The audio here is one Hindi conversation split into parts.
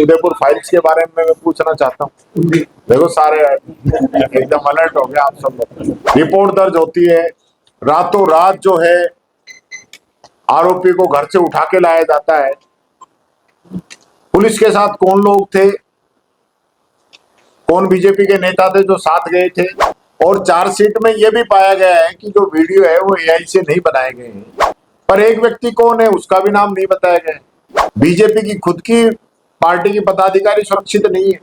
उदयपुर फाइल्स के बारे में मैं पूछना चाहता हूँ। देखो सारे एकदम अलर्ट हो गया आप सब लोग। रिपोर्ट दर्ज होती है, रातों रात जो है आरोपी को घर से उठा के लाया जाता है। पुलिस के साथ कौन लोग थे, कौन बीजेपी के नेता थे जो साथ गए थे, और चार्जशीट में यह भी पाया गया है कि जो वीडियो है वो एआई से नहीं बनाए गए हैं। पर एक व्यक्ति कौन है उसका भी नाम नहीं बताया गया। बीजेपी की खुद की पार्टी की पदाधिकारी सुरक्षित नहीं है,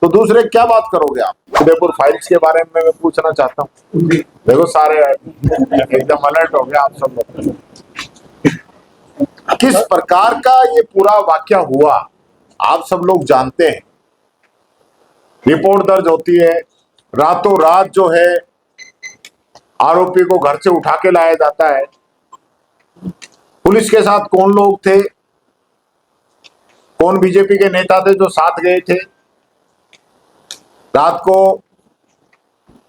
तो दूसरे क्या बात करोगे आप। उदयपुर फाइल्स के बारे में मैं पूछना चाहता हूँ। देखो सारे एकदम अलर्ट हो गया आप सब लोग। किस प्रकार का ये पूरा वाकया हुआ आप सब लोग जानते हैं। रिपोर्ट दर्ज होती है, रातों रात जो है आरोपी को घर से उठा के लाया जाता है। पुलिस के साथ कौन लोग थे, कौन बीजेपी के नेता थे जो साथ गए थे। रात को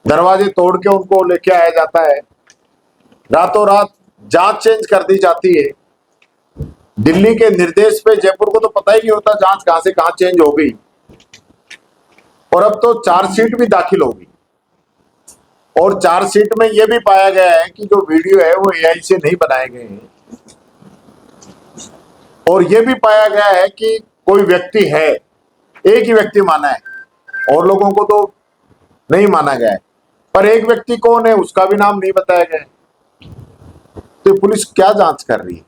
दरवाजे तोड़ के उनको लेके आया जाता है। रातों रात जांच चेंज कर दी जाती है। दिल्ली के निर्देश पे जयपुर को तो पता ही नहीं होता जांच कहां से कहां चेंज हो गई, और अब तो चार्जशीट भी दाखिल होगी। और चार्जशीट में यह भी पाया गया है कि जो वीडियो है वो एआई से नहीं बनाए गए हैं, और यह भी पाया गया है कि कोई व्यक्ति है, एक ही व्यक्ति माना है और लोगों को तो नहीं माना गया है। पर एक व्यक्ति कौन है उसका भी नाम नहीं बताया गया है। तो पुलिस क्या जांच कर रही है,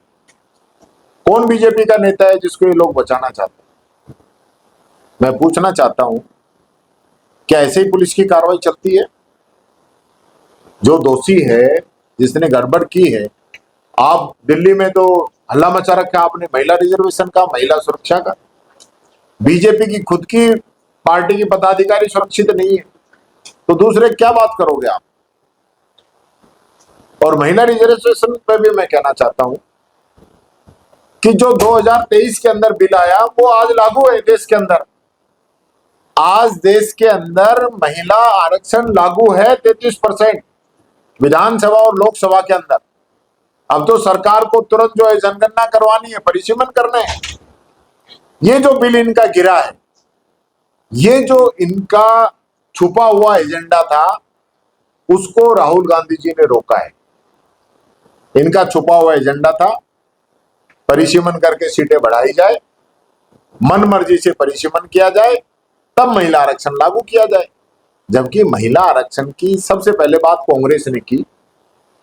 कौन बीजेपी का नेता है जिसको ये लोग बचाना चाहते हैं। मैं पूछना चाहता हूं, क्या ऐसे ही पुलिस की कार्रवाई चलती है। जो दोषी है, जिसने गड़बड़ की है, आप दिल्ली में तो हल्ला मचा रखा आपने महिला रिजर्वेशन का, महिला सुरक्षा का। बीजेपी की खुद की पार्टी की पदाधिकारी सुरक्षित नहीं है, तो दूसरे क्या बात करोगे आप। और महिला रिजर्वेशन पे भी मैं कहना चाहता हूं कि जो 2023 के अंदर बिल आया वो आज लागू है देश के अंदर। आज देश के अंदर महिला आरक्षण लागू है 33% विधानसभा और लोकसभा के अंदर। अब तो सरकार को तुरंत जो है जनगणना करवानी है, परिसीमन करना है। ये जो बिल इनका गिरा है, ये जो इनका छुपा हुआ एजेंडा था, उसको राहुल गांधी जी ने रोका है। इनका छुपा हुआ एजेंडा था परिसीमन करके सीटें बढ़ाई जाए, मन मर्जी से परिसीमन किया जाए, तब महिला आरक्षण लागू किया जाए। जबकि महिला आरक्षण की सबसे पहले बात कांग्रेस ने की।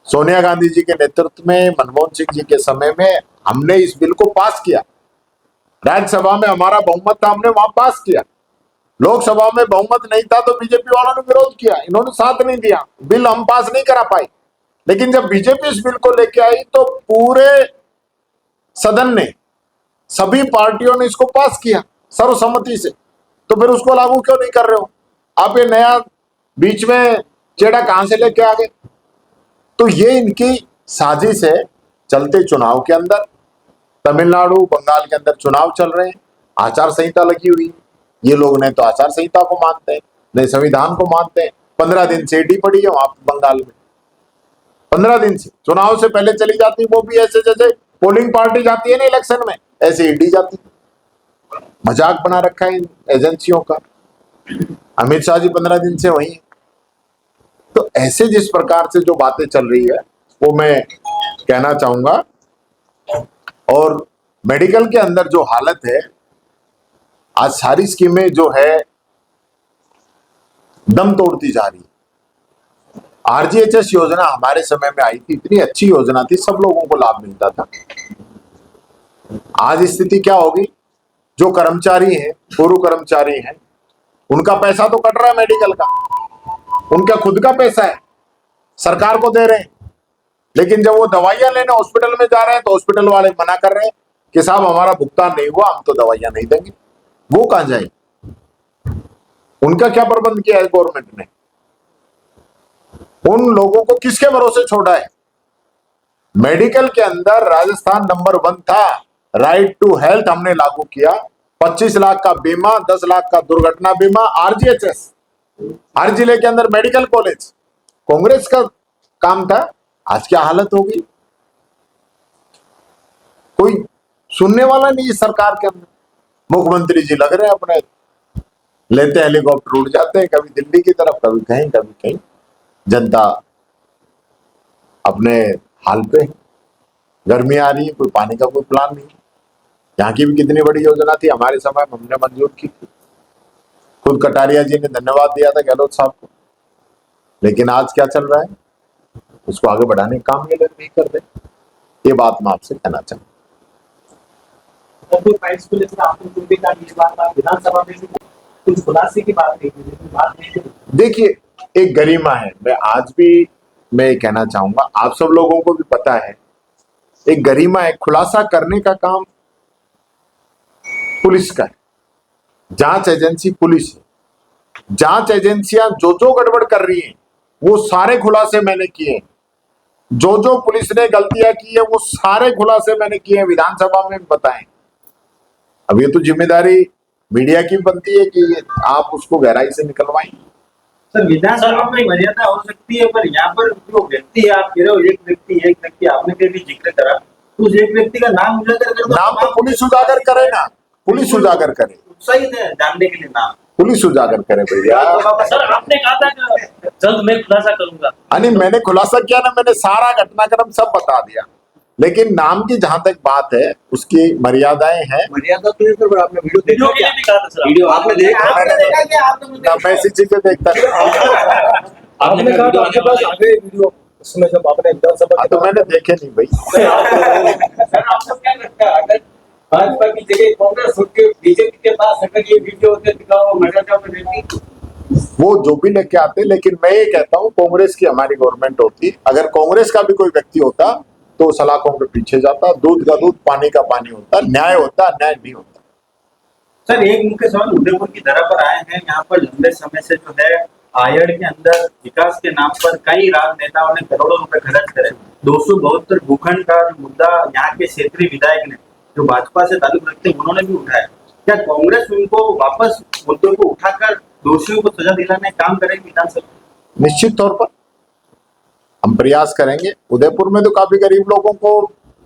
सोनिया गांधी जी के नेतृत्व में, मनमोहन सिंह जी के समय में हमने इस बिल को पास किया। राज्यसभा में हमारा बहुमत था, हमने वहां पास किया। लोकसभा में बहुमत नहीं था तो बीजेपी वालों ने विरोध किया, इन्होंने साथ नहीं दिया, बिल हम पास नहीं करा पाए। लेकिन जब बीजेपी इस बिल को लेके आई तो पूरे सदन ने, सभी पार्टियों ने इसको पास किया सर्वसम्मति से। तो फिर उसको लागू क्यों नहीं कर रहे हो आप। ये नया बीच में चेड़ा कहां से लेके आ गए। तो ये इनकी साजिश है। चलते चुनाव के अंदर तमिलनाडु, बंगाल के अंदर चुनाव चल रहे हैं, आचार संहिता लगी हुई। ये लोग ने तो आचार संहिता को मानते हैं, नहीं संविधान को मानते हैं। 15 दिन से ईडी पड़ी है वहां बंगाल में, 15 दिन से चुनाव से पहले चली जाती, वो भी ऐसे जैसे पोलिंग पार्टी जाती है ना इलेक्शन में, ऐसे ईडी जाती। मजाक बना रखा है इन एजेंसियों का। अमित शाह जी 15 दिन से वही है। तो ऐसे जिस प्रकार से जो बातें चल रही है वो मैं कहना चाहूंगा। और मेडिकल के अंदर जो हालत है, आज सारी स्कीमें जो है दम तोड़ती जा रही है। आरजीएचएस योजना हमारे समय में आई थी, इतनी अच्छी योजना थी, सब लोगों को लाभ मिलता था। आज स्थिति क्या होगी, जो कर्मचारी हैं, पूर्व कर्मचारी हैं, उनका पैसा तो कट रहा है मेडिकल का, उनका खुद का पैसा है, सरकार को दे रहे हैं। लेकिन जब वो दवाइयां लेने हॉस्पिटल में जा रहे हैं तो हॉस्पिटल वाले मना कर रहे हैं कि साहब हमारा भुगतान नहीं हुआ, हम तो दवाइयां नहीं देंगे। वो कहां जाए, उनका क्या प्रबंध किया है गवर्नमेंट ने। उन लोगों को किसके भरोसे छोड़ा है। मेडिकल के अंदर राजस्थान नंबर 1 था। राइट टू हेल्थ हमने लागू किया, 25 लाख का बीमा, 10 लाख का दुर्घटना बीमा, आरजीएचएस, हर जिले के अंदर मेडिकल कॉलेज, कांग्रेस का काम था। आज क्या हालत होगी, कोई सुनने वाला नहीं है सरकार के अंदर। मुख्यमंत्री जी लग रहे हैं अपने, लेते हेलीकॉप्टर उड़ जाते हैं, कभी दिल्ली की तरफ, कभी कहीं कभी कहीं। जनता अपने हाल पे, गर्मी आ रही है, कोई पानी का कोई प्लान नहीं। यहाँ की भी कितनी बड़ी योजना थी, हमारे समय में हमने मंजूर की थी, खुद कटारिया जी ने धन्यवाद दिया था गहलोत साहब को। लेकिन आज क्या चल रहा है, उसको आगे बढ़ाने का काम ये लोग नहीं कर रहे। ये बात मैं आपसे कहना चाहूँ। देखिए, एक गरिमा है, मैं आज भी मैं कहना चाहूंगा, आप सब लोगों को भी पता है, एक गरिमा है, खुलासा करने का काम पुलिस का है, जांच एजेंसी पुलिस है। जांच एजेंसियां जो जो गड़बड़ कर रही हैं वो सारे खुलासे मैंने किए हैं, जो जो पुलिस ने गलतियां की है वो सारे खुलासे मैंने किए हैं, विधानसभा में बताएं। अब ये तो जिम्मेदारी मीडिया की बनती है कि आप उसको गहराई से निकलवाएं। सर, विधानसभा में मर्यादा हो सकती है, पर यहाँ पर जो व्यक्ति है, आप कह रहे हो एक व्यक्ति आपने कभी जिक्र करा, तो उस एक व्यक्ति का नाम उजागर कर दो। नाम तो पुलिस उजागर करे ना, पुलिस उजागर करे, उत्साहित है जानने के लिए नाम, पुलिस उजागर करे भैया। सर, आपने कहा था कि जल्द मैं खुलासा करूंगा। नहीं, मैंने खुलासा किया ना, मैंने सारा घटनाक्रम सब बता दिया, लेकिन नाम की जहां तक बात है उसकी मर्यादाएं हैं। मर्यादा तो सर, आपने वीडियो वीडियो के लिए भी कहा था सर। वीडियो आपने देखा ना मैं इसी चीज से देखता आपने कहा था आपके पास आ गए वीडियो, उसमें जब आपने विधानसभा तो मैंने देखे नहीं भाई। सर, आपको क्या लगता है, अगर भाजपा की जगह कांग्रेस होती, बीजेपी के पास अगर ये वीडियो होते दिखाओ, मर्यादा में रहती, वो जो भी लेके आते, लेकिन मैं ये कहता हूँ कांग्रेस की हमारी गवर्नमेंट होती, अगर कांग्रेस का भी कोई व्यक्ति होता तो सलाखों के पीछे जाता, दूध का दूध पानी का पानी होता, न्याय होता, अन्याय नहीं होता। सर, एक मुख्य सवाल उदयपुर की धरा पर आए हैं। यहाँ पर लंबे समय से जो है आयड़ के अंदर विकास के नाम पर कई राजनेताओं ने करोड़ों रुपए खर्च करे। 272 भूखंड का जो मुद्दा यहाँ के क्षेत्रीय विधायक ने जो भाजपा से ताल्लुक रखते हैं उन्होंने भी उठाया। क्या कांग्रेस उनको वापस मुद्दों को उठाकर दोषियों को सजा दिलाने का काम करेगी विधानसभा? निश्चित तौर पर हम प्रयास करेंगे। उदयपुर में तो काफी गरीब लोगों को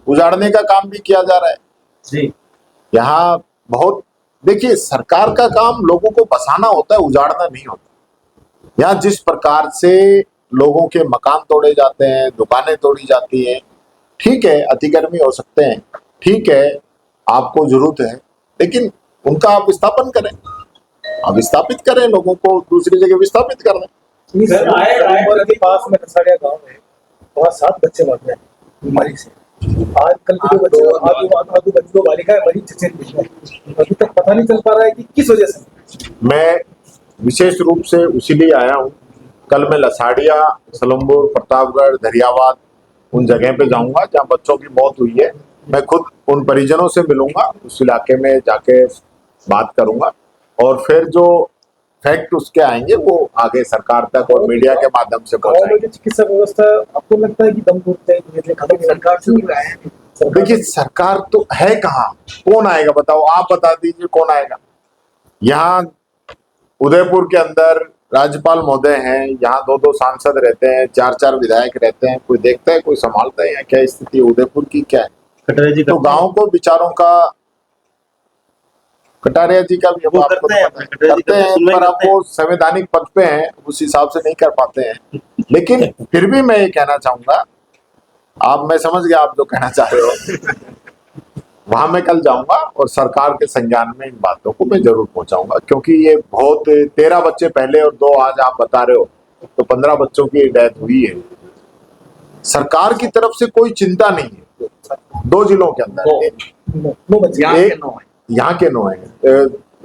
उजाड़ने का काम भी किया जा रहा है जी। यहाँ बहुत, देखिए सरकार का काम लोगों को बसाना होता है, उजाड़ना नहीं होता। यहाँ जिस प्रकार से लोगों के मकान तोड़े जाते हैं, दुकानें तोड़ी जाती हैं, ठीक है अतिक्रमी हो सकते हैं, ठीक है आपको जरूरत है, लेकिन उनका आप विस्थापन करें, आप विस्थापित करें, लोगों को दूसरी जगह विस्थापित कर दें। के पास में कसाड़िया गांव है, वहाँ 7 बच्चे मर गए बीमारी से। आज कल के जो बच्चे बच्चों बालिकाएं मरी चचेरी, अभी तक पता नहीं चल पा रहा है कि किस वजह से। मैं विशेष रूप से इसीलिए आया हूँ, कल मैं लसाड़िया, सलम्बुर, प्रतापगढ़, धरियावाद उन जगह पे जाऊंगा जहाँ बच्चों की मौत हुई है। मैं खुद उन परिजनों से मिलूंगा, उस इलाके में जाके बात करूंगा और फिर जो फैक्ट उसके आएंगे वो आगे सरकार तक और मीडिया के माध्यम से पहुंचाएंगे। चिकित्सा व्यवस्था आपको लगता है कि दम घुटते हैं सरकार से? देखिए सरकार तो है कहाँ, कौन आएगा बताओ, आप बता दीजिए कौन आएगा। यहाँ उदयपुर के अंदर राज्यपाल महोदय हैं, यहाँ 2-2 सांसद रहते हैं, 4-4 विधायक रहते हैं, कोई देखता है, कोई संभालता है? क्या स्थिति है उदयपुर की, क्या है? तो गांव को विचारों का, कटारिया जी का भी अब आपको करते हैं, पर आप वो संवैधानिक पद पे हैं, उस हिसाब से नहीं कर पाते हैं। लेकिन फिर भी मैं ये कहना चाहूंगा, आप, मैं समझ गया आप जो कहना चाह रहे हो, वहां मैं कल जाऊंगा और सरकार के संज्ञान में इन बातों को मैं जरूर पहुंचाऊंगा, क्योंकि ये बहुत 13 बच्चे पहले और 2 आज आप बता रहे हो, तो 15 बच्चों की डेथ हुई है। सरकार की तरफ से कोई चिंता नहीं है। 2 जिलों के अंदर यहाँ के 9 है,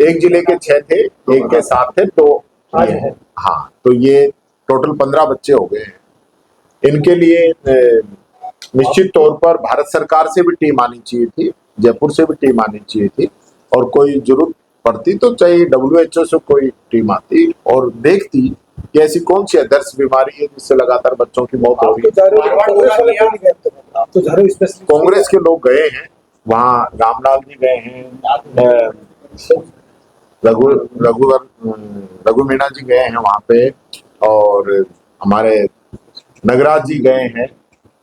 एक जिले के 6 थे, एक के 7 थे, तो हाँ, तो ये टोटल 15 बच्चे हो गए हैं। इनके लिए निश्चित तौर पर भारत सरकार से भी टीम आनी चाहिए थी, जयपुर से भी टीम आनी चाहिए थी, और कोई जरूरत पड़ती तो चाहिए WHO से कोई टीम आती और देखती कि ऐसी कौन सी आदर्श बीमारी है जिससे लगातार बच्चों की मौत हो रही है। कांग्रेस के लोग गए हैं वहाँ, रामलाल जी गए हैं, रघु मीणा जी गए हैं वहाँ पे, और हमारे नगराज जी गए हैं,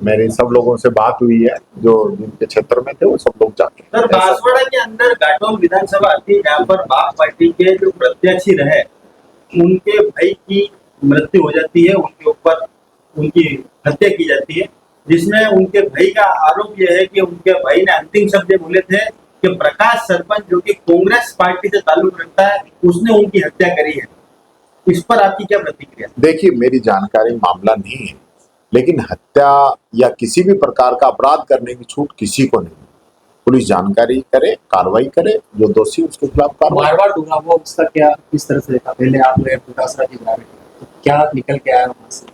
मेरी सब लोगों से बात हुई है, जो जिनके क्षेत्र में थे वो सब लोग जाते हैं। सर बांसवाड़ा के अंदर घाटोल विधानसभा आती है जहाँ पर बाप पार्टी के जो प्रत्याशी रहे उनके भाई की मृत्यु हो जाती है, उनके ऊपर उनकी हत्या की जाती है, जिसमें उनके भाई का आरोप यह है कि उनके भाई ने अंतिम शब्द ये बोले थे कि प्रकाश सरपंच जो कि कांग्रेस पार्टी से ताल्लुक रखता है उसने उनकी हत्या करी है। इस पर आपकी क्या प्रतिक्रिया? देखिए, मेरी जानकारी मामला नहीं है, लेकिन हत्या या किसी भी प्रकार का अपराध करने की छूट किसी को नहीं। पुलिस जानकारी करे, कार्रवाई करे, जो दोषी उसके खिलाफ कार्रवाई। बार बार डूबा वो उसका क्या किस तरह से देखा? पहले आप लोग डोटासरा की बना रहे थे, तो क्या निकल के आया वहां से,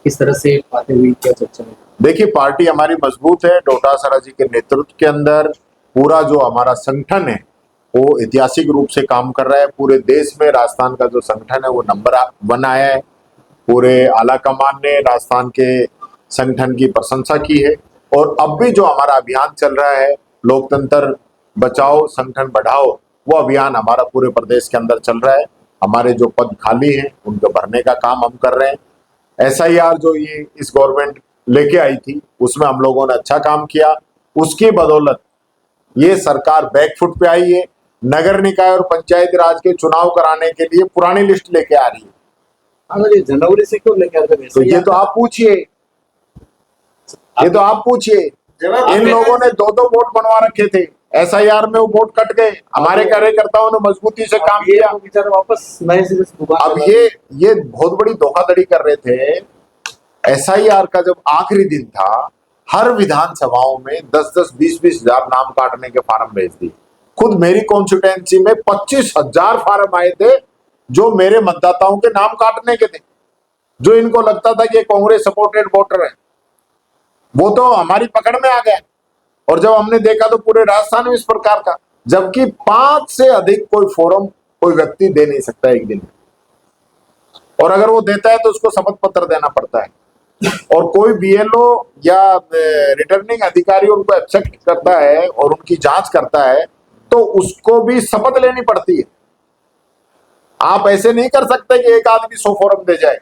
किस तरह से बातें हुई, क्या चर्चा हुई? देखिए, पार्टी हमारी मजबूत है। डोटासरा जी के नेतृत्व के अंदर पूरा जो हमारा संगठन है वो ऐतिहासिक रूप से काम कर रहा है। पूरे देश में राजस्थान का जो संगठन है वो नंबर 1 आया है। पूरे आला कमान ने राजस्थान के संगठन की प्रशंसा की है। और अब भी जो हमारा अभियान चल रहा है, लोकतंत्र बचाओ संगठन बढ़ाओ, वो अभियान हमारा पूरे प्रदेश के अंदर चल रहा है। हमारे जो पद खाली हैं उनको भरने का काम हम कर रहे हैं। SIR जो ये इस गवर्नमेंट लेके आई थी उसमें हम लोगों ने अच्छा काम किया। उसकी बदौलत ये सरकार बैकफुट पे आई है। नगर निकाय और पंचायत राज के चुनाव कराने के लिए पुरानी लिस्ट लेके आ रही है। अगर ये जनवरी से क्यों लेके आते? तो ये तो आप पूछिए, ये तो आप पूछिए। जवाब इन आपने- लोगों ने 2-2 वोट बनवा रखे थे, SIR में वो वोट कट गए। हमारे कार्यकर्ताओं ने मजबूती से काम ये किया। तो बेचारे वापस नए सिरे से दोबारा अब ये बहुत बड़ी धोखाधड़ी कर रहे थे। SIR का जब आखिरी दिन था, हर विधानसभाओं में 10-10, 20-20 हजार नाम काटने के फार्म भेज दिए। खुद मेरी कॉन्स्टिट्यूएंसी में 25,000 फार्म आए थे जो मेरे मतदाताओं के नाम काटने के थे, जो इनको लगता था कि कांग्रेस सपोर्टेड वोटर है। वो तो हमारी पकड़ में आ गया। और जब हमने देखा तो पूरे राजस्थान में इस प्रकार का, जबकि 5 से अधिक कोई फोरम कोई व्यक्ति दे नहीं सकता एक दिन में। और अगर वो देता है तो उसको शपथ पत्र देना पड़ता है। और कोई BLO या रिटर्निंग अधिकारी उनको एक्सेप्ट करता है और उनकी जांच करता है तो उसको भी शपथ लेनी पड़ती है। आप ऐसे नहीं कर सकते कि एक आदमी 100 फॉर्म दे जाए।